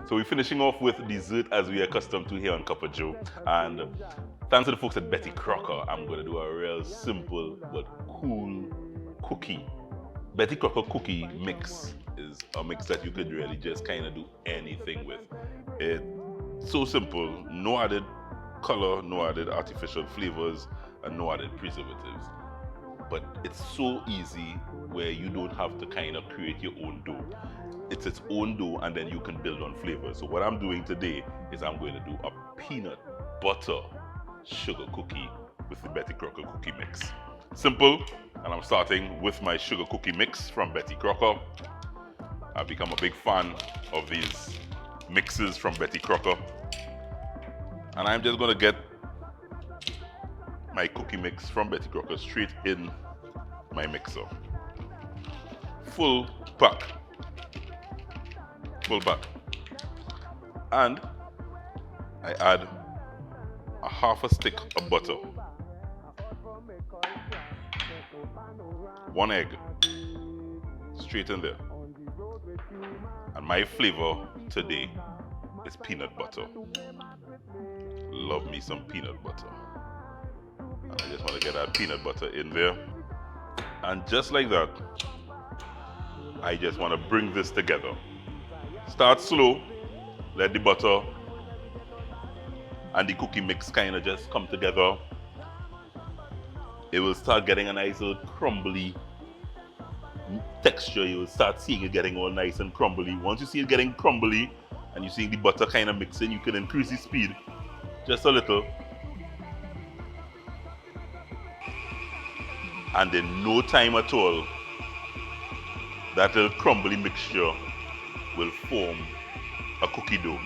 So we're finishing off with dessert as we are accustomed to here on Cup of Joe. And thanks to the folks at Betty Crocker, I'm going to do a real simple but cool cookie. Betty Crocker cookie mix is a mix that you could really just kind of do anything with. It's so simple, no added color, no added artificial flavors, and no added preservatives. But it's so easy where you don't have to kind of create your own dough. It's its own dough, and then you can build on flavors. So what I'm doing today is I'm going to do a peanut butter sugar cookie with the Betty Crocker cookie mix. Simple, and I'm starting with my sugar cookie mix from Betty Crocker. I've become a big fan of these mixes from Betty Crocker. And I'm just going to get my cookie mix from Betty Crocker straight in my mixer. Full pack. And I add a half a stick of butter, 1 egg, straight in there. And my flavor today is peanut butter. Love me some peanut butter. And I just want to get that peanut butter in there. And just like that, I just want to bring this together. Start slow, let the butter and the cookie mix kind of just come together. It will start getting a nice little crumbly texture. You will start seeing it getting all nice and crumbly. Once you see it getting crumbly and you see the butter kind of mixing, you can increase the speed just a little. And in no time at all, that little crumbly mixture will form a cookie dough.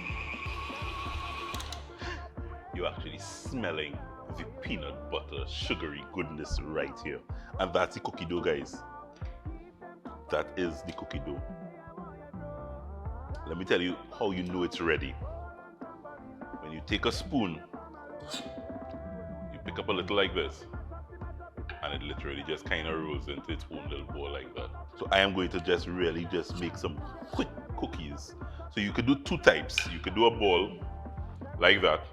You're actually smelling the peanut butter sugary goodness right here. And that's the cookie dough, guys. That is the cookie dough. Let me tell you how you know it's ready. When you take a spoon, you pick up a little like this, and it literally just kind of rolls into its own little ball like that. So I am going to just really just make some quick cookies. So you could do two types. You could do a ball like that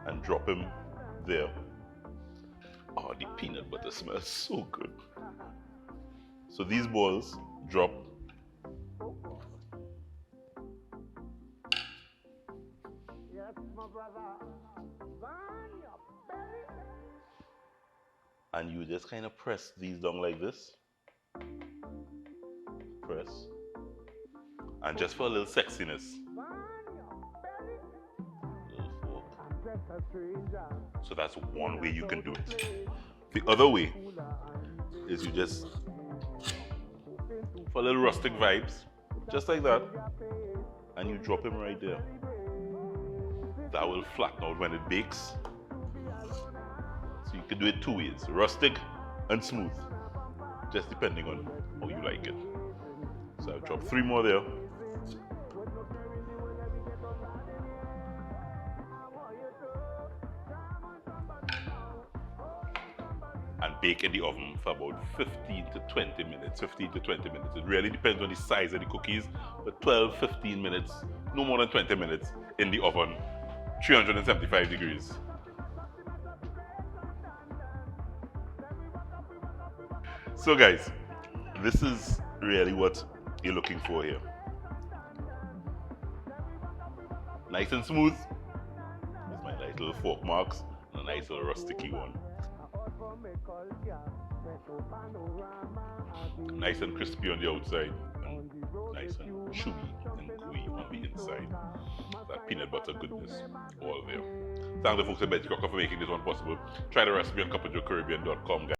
and drop him there. Oh, the peanut butter smells so good. So these balls drop. And you just kind of press these down like this. Press. And just for a little sexiness. Little fork. So that's one way you can do it. The other way is you just, for a little rustic vibes, just like that, and you drop him right there. That will flatten out when it bakes. So you can do it two ways, rustic and smooth, just depending on how you like it. So I've dropped 3 more there. And bake in the oven for about 15 to 20 minutes. 15 to 20 minutes. It really depends on the size of the cookies, but 12, 15 minutes, no more than 20 minutes in the oven, 375 degrees. So guys, this is really what you're looking for here. Nice and smooth. There's my nice little fork marks and a nice little rusticy one. Nice and crispy on the outside and nice and chewy and gooey on the inside. That peanut butter goodness all there. Thank the folks at Betty Crocker for making this one possible. Try the recipe on cupofjoecaribbean.com, guys.